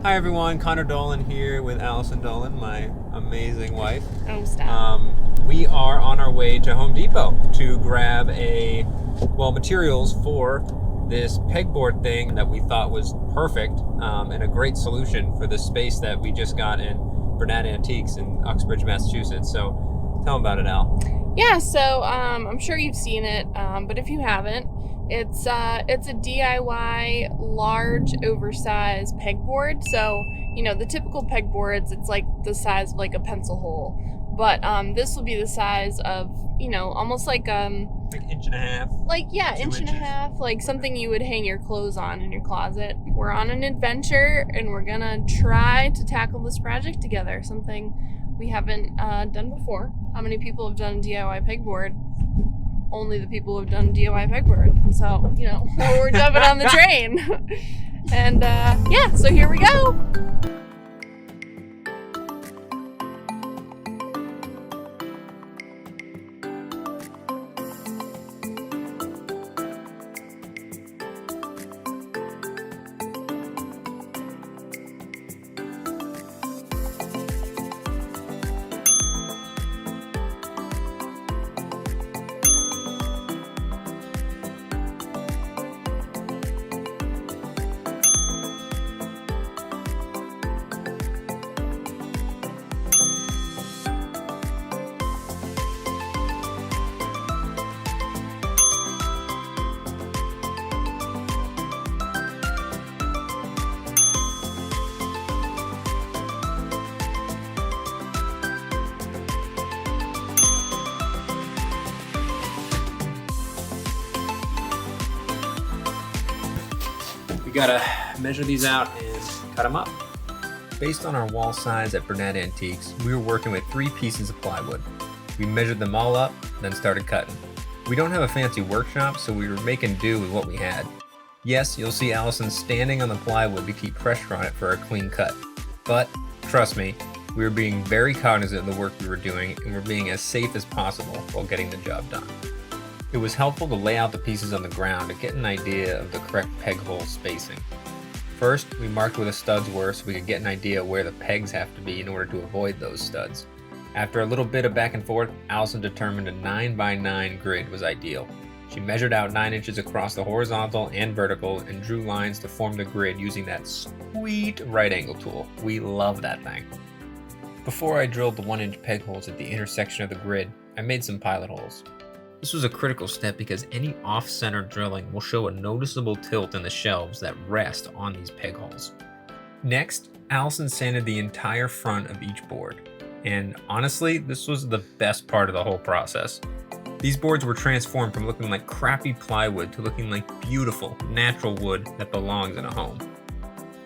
Hi everyone, Connor Dolan here with Allison Dolan, my amazing wife. Oh, stop. We are on our way to Home Depot to grab materials for this pegboard thing that we thought was perfect and a great solution for the space that we just got in Burnett Antiques in Uxbridge, Massachusetts. So tell them about it, Al. Yeah, so I'm sure you've seen it, but if you haven't, it's a DIY large oversized pegboard. So, you know, the typical pegboards, it's like the size of like a pencil hole. But this will be the size of, you know, almost like Inch and a half. like, yeah, 2 inch and a inches. half, like something you would hang your clothes on in your closet. We're on an adventure and we're gonna try to tackle this project together, something we haven't done before. How many people have done DIY pegboard? Only the people who've done DIY pegboard. So, you know, we're jumping on the train. And yeah, so here we go. We gotta measure these out and cut them up. Based on our wall size at Burnett Antiques, we were working with 3 pieces of plywood. We measured them all up, then started cutting. We don't have a fancy workshop, so we were making do with what we had. Yes, you'll see Allison standing on the plywood to keep pressure on it for a clean cut. But, trust me, we were being very cognizant of the work we were doing and we're being as safe as possible while getting the job done. It was helpful to lay out the pieces on the ground to get an idea of the correct peg hole spacing. First, we marked where the studs were so we could get an idea where the pegs have to be in order to avoid those studs. After a little bit of back and forth, Allison determined a 9x9 grid was ideal. She measured out 9 inches across the horizontal and vertical and drew lines to form the grid using that sweet right angle tool. We love that thing. Before I drilled the 1-inch peg holes at the intersection of the grid, I made some pilot holes. This was a critical step because any off-center drilling will show a noticeable tilt in the shelves that rest on these peg holes. Next, Allison sanded the entire front of each board, and honestly, this was the best part of the whole process. These boards were transformed from looking like crappy plywood to looking like beautiful, natural wood that belongs in a home.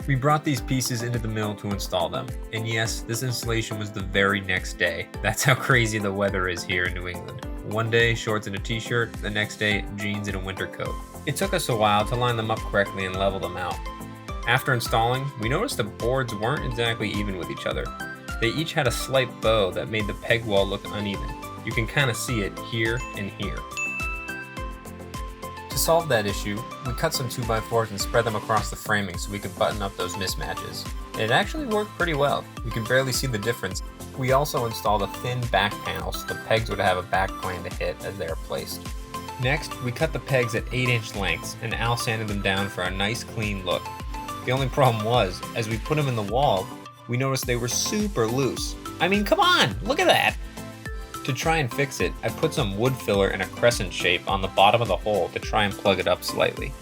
We brought these pieces into the mill to install them, and yes, this installation was the very next day. That's how crazy the weather is here in New England. One day, shorts and a t-shirt, the next day, jeans and a winter coat. It took us a while to line them up correctly and level them out. After installing, we noticed the boards weren't exactly even with each other. They each had a slight bow that made the peg wall look uneven. You can kind of see it here and here. To solve that issue, we cut some 2x4s and spread them across the framing so we could button up those mismatches. And it actually worked pretty well. You can barely see the difference. We also installed a thin back panel so the pegs would have a back plane to hit as they are placed. Next, we cut the pegs at 8-inch lengths and Al sanded them down for a nice clean look. The only problem was, as we put them in the wall, we noticed they were super loose. I mean, come on, look at that! To try and fix it, I put some wood filler in a crescent shape on the bottom of the hole to try and plug it up slightly.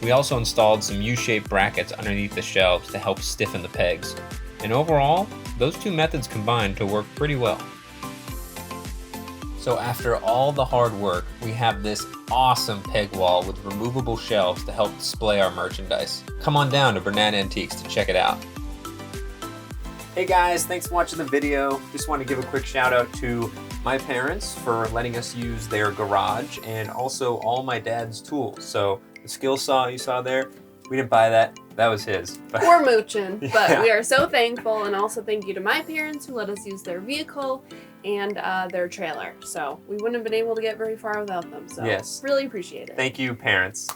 We also installed some U-shaped brackets underneath the shelves to help stiffen the pegs. And overall, those 2 methods combined to work pretty well. So after all the hard work, we have this awesome peg wall with removable shelves to help display our merchandise. Come on down to Burnett Antiques to check it out. Hey guys, thanks for watching the video. Just want to give a quick shout out to my parents for letting us use their garage and also all my dad's tools. So the skill saw you saw there, we didn't buy that. That was his. We're mooching, but Yeah. we are so thankful, and also thank you to my parents who let us use their vehicle and their trailer. So we wouldn't have been able to get very far without them. So Yes. really appreciate it. Thank you, parents.